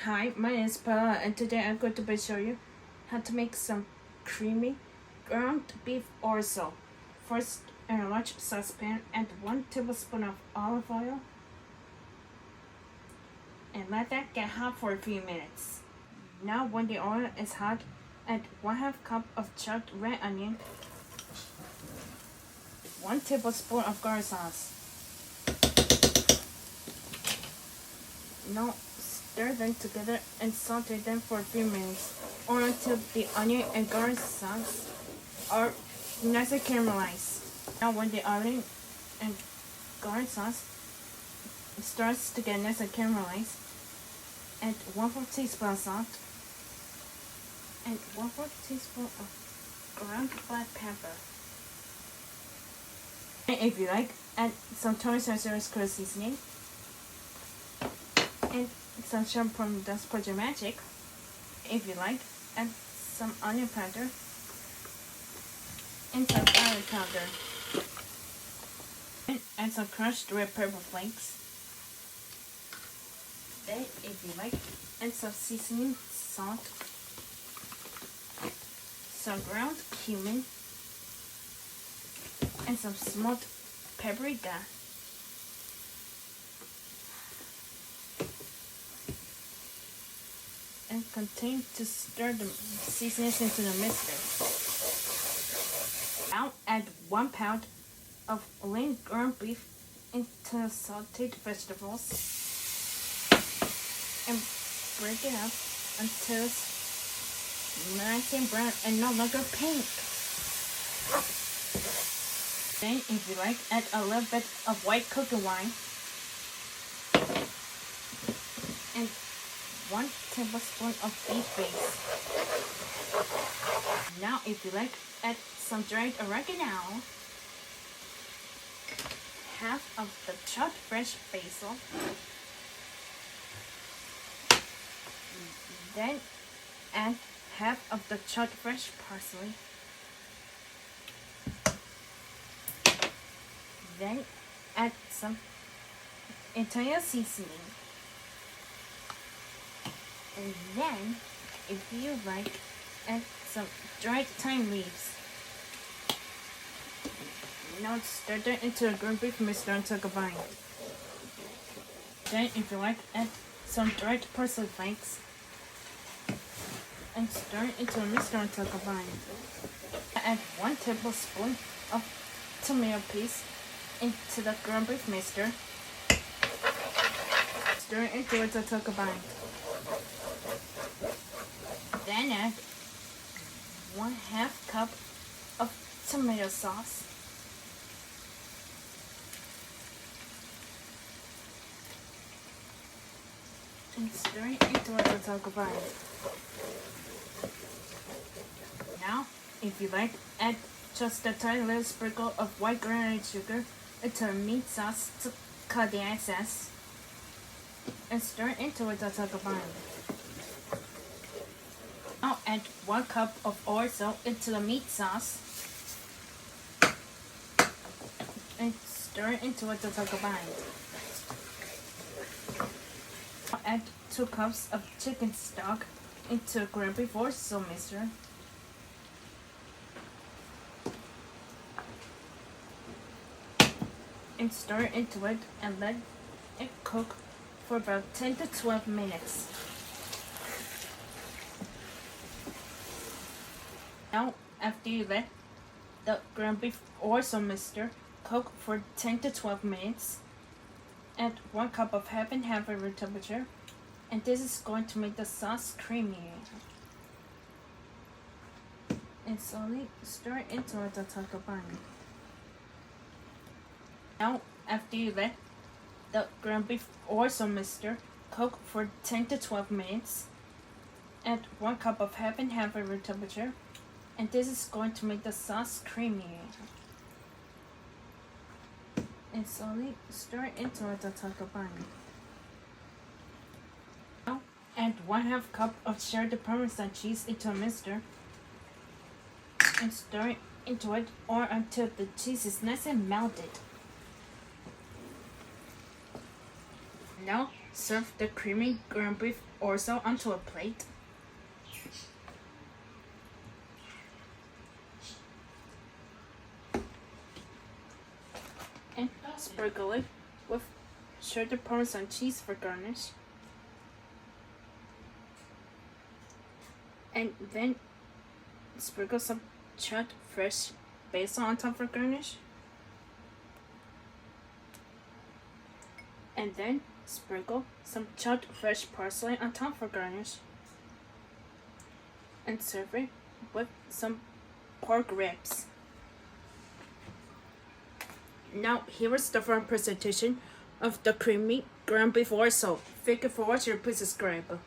Hi, my name is Paula and today I'm going to be showing you how to make some creamy ground beef orzo. First, in a large saucepan, add 1 tablespoon of olive oil and let that get hot for a few minutes. Now when the oil is hot, add 1/2 cup of chopped red onion, 1 tablespoon of garlic sauce. Now stir them together and saute them for a few minutes or until the onion and garlic sauce are nicely caramelized. Now when the onion and garlic sauce starts to get nice and caramelized, add 1/4 teaspoon of salt and 1/4 teaspoon of ground black pepper. And if you like, add some tomato sauce seasoning and some shrimp from Dust Project Magic. If you like, add some onion powder and some garlic powder. And add some crushed red pepper flakes. Then, if you like, add some seasoning, salt, some ground cumin, and some smoked paprika. And continue to stir the seasonings into the mixture. Now add 1 pound of lean ground beef into the sauteed vegetables and break it up until it's nice and brown and no longer pink. Then, if you like, add a little bit of white cooking wine and 1 tablespoon of beef base. Now, if you like, add some dried oregano, half of the chopped fresh basil, then add half of the chopped fresh parsley, then add some Italian seasoning. And then, if you like, add some dried thyme leaves. Now stir that into a ground beef mixture until combined. Then, if you like, add some dried parsley flakes and stir it into a mixture until combined. Add 1 tablespoon of tomato paste into the ground beef mixture. Stir it into it until combined. Then add 1/2 cup of tomato sauce and stir it into it until combined. Now, if you like, add just a tiny little sprinkle of white granulated sugar into a meat sauce to cut the excess and stir it into it until combined. Now add 1 cup of orzo into the meat sauce and stir it into it until combined. Now add 2 cups of chicken stock into a ground beef orzo mixture. And stir it into it and let it cook for about 10 to 12 minutes. Now, after you let the ground beef orzo mixture cook for 10 to 12 minutes, add 1 cup of half and half at room temperature, and this is going to make the sauce creamy. And slowly stir it into it until combined. Now, after you let the ground beef orzo mixture cook for 10 to 12 minutes, add 1 cup of half and half at room temperature, and this is going to make the sauce creamy. And slowly stir it into it until combined. Now, add 1/2 cup of shredded Parmesan cheese into a mixture and stir it into it or until the cheese is nice and melted. Now, serve the creamy ground beef orzo onto a plate. And sprinkle it with shredded Parmesan cheese for garnish. And then sprinkle some chopped fresh basil on top for garnish. And then sprinkle some chopped fresh parsley on top for garnish. And serve it with some pork ribs. Now here is the front presentation of the creamy ground beef orzo. Thank you for watching. Please subscribe.